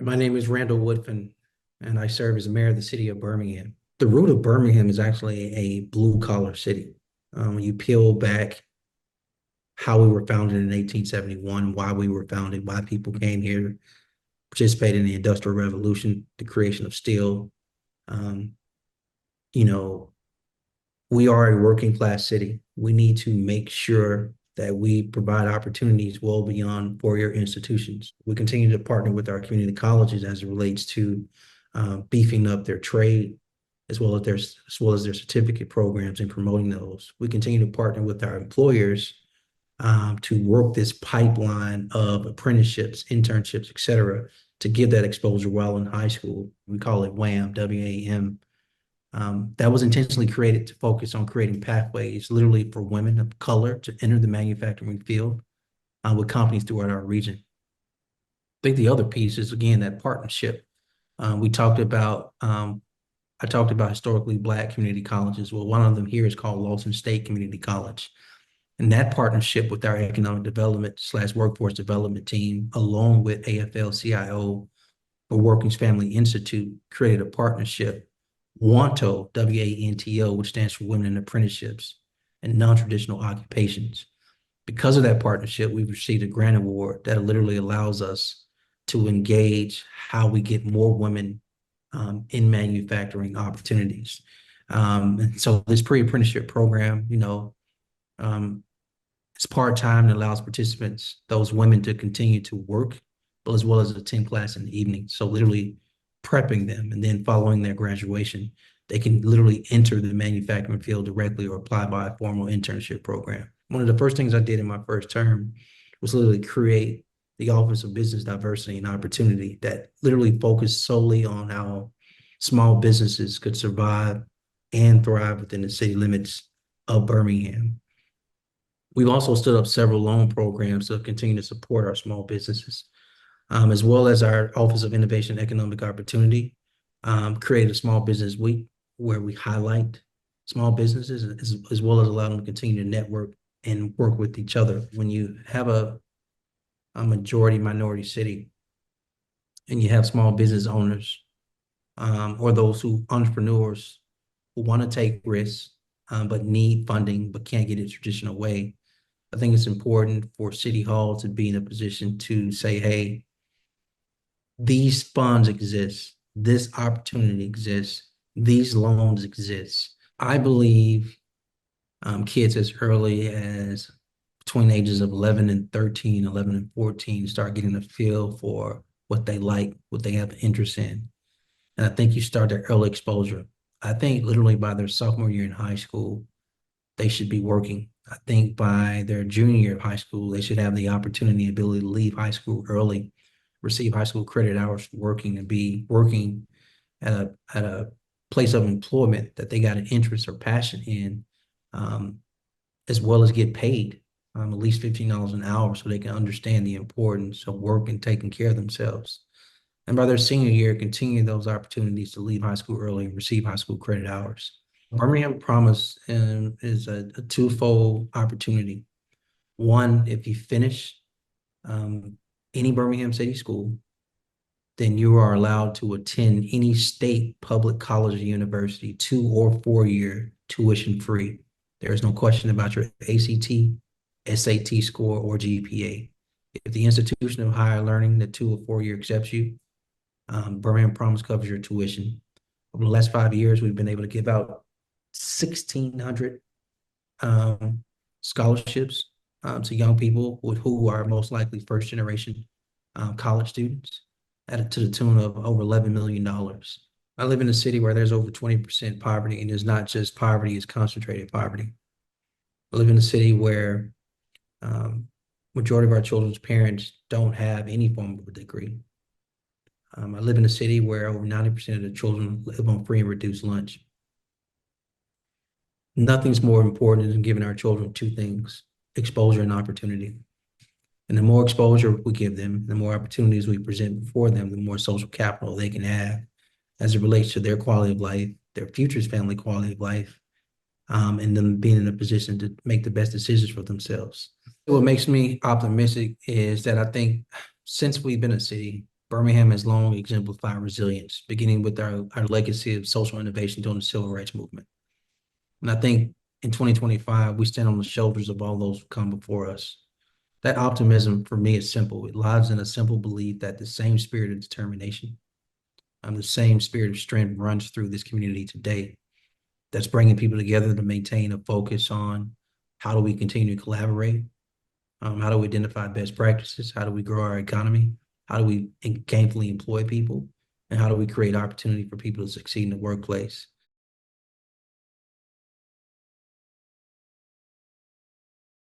My name is Randall Woodfin, and I serve as mayor of the city of Birmingham. The root of Birmingham is actually a blue collar city. When you peel back how we were founded in 1871, why we were founded, why people came here, participated in the Industrial Revolution, the creation of steel. Um, you know, we are a working class city. We need to make sure that we provide opportunities well beyond four-year institutions. We continue to partner with our community colleges as it relates to beefing up their trade as well as their certificate programs and promoting those. We continue to partner with our employers to work this pipeline of apprenticeships, internships, et cetera, to give that exposure while in high school. We call it WAM, WAM. That was intentionally created to focus on creating pathways literally for women of color to enter the manufacturing field with companies throughout our region. I think the other piece is, again, that partnership. We talked about, I talked about historically Black community colleges. Well, one of them here is called Lawson State Community College. And that partnership with our economic development slash workforce development team, along with AFL-CIO or Working's Family Institute, created a partnership, WANTO, WANTO, which stands for Women in Apprenticeships and Non-Traditional Occupations. Because of that partnership, we've received a grant award that literally allows us to engage how we get more women in manufacturing opportunities. And so this pre-apprenticeship program, um, it's part-time and allows participants, those women, to continue to work, but as well as attend class in the evening. So literally prepping them, and then following their graduation, they can literally enter the manufacturing field directly or apply by a formal internship program. One of the first things I did in my first term was literally create the Office of Business Diversity and Opportunity that literally focused solely on how small businesses could survive and thrive within the city limits of Birmingham. We've also stood up several loan programs to continue to support our small businesses, as well as our Office of Innovation and Economic Opportunity, created a small business week where we highlight small businesses as well as allow them to continue to network and work with each other. When you have a majority minority city and you have small business owners or those who entrepreneurs who want to take risks but need funding but can't get it a traditional way, I think it's important for City Hall to be in a position to say, hey, these funds exist, this opportunity exists, these loans exist. I believe kids as early as between ages of 11 and 13, 11 and 14 start getting a feel for what they like, what they have interest in. And I think you start that early exposure. I think literally by their sophomore year in high school, they should be working. I think by their junior year of high school, they should have the opportunity and ability to leave high school early, receive high school credit hours for working, and be working at a place of employment that they got an interest or passion in, um, as well as get paid at least $15 an hour so they can understand the importance of work and taking care of themselves. And by their senior year, continue those opportunities to leave high school early and receive high school credit hours. Birmingham Promise is a twofold opportunity. One, if you finish um, any Birmingham City school, then you are allowed to attend any state public college or university 2 or 4 year tuition free. There is no question about your ACT, SAT score, or GPA. If the institution of higher learning, the 2 or 4 year accepts you, Birmingham Promise covers your tuition. Over the last 5 years, we've been able to give out 1,600 um, scholarships to young people who are most likely first generation college students to the tune of over $11 million. I live in a city where there's over 20% poverty, and it's not just poverty, it's concentrated poverty. I live in a city where majority of our children's parents don't have any form of a degree. I live in a city where over 90% of the children live on free and reduced lunch. Nothing's more important than giving our children two things: exposure and opportunity. And the more exposure we give them, the more opportunities we present before them, the more social capital they can have as it relates to their quality of life, their future's family quality of life, and them being in a position to make the best decisions for themselves. What makes me optimistic is that I think since we've been a city, Birmingham has long exemplified resilience, beginning with our legacy of social innovation during the civil rights movement. And I think in 2025, we stand on the shoulders of all those who come before us. That optimism for me is simple. It lies in a simple belief that the same spirit of determination, the same spirit of strength runs through this community today. That's bringing people together to maintain a focus on how do we continue to collaborate, how do we identify best practices, how do we grow our economy, how do we gainfully employ people, and how do we create opportunity for people to succeed in the workplace.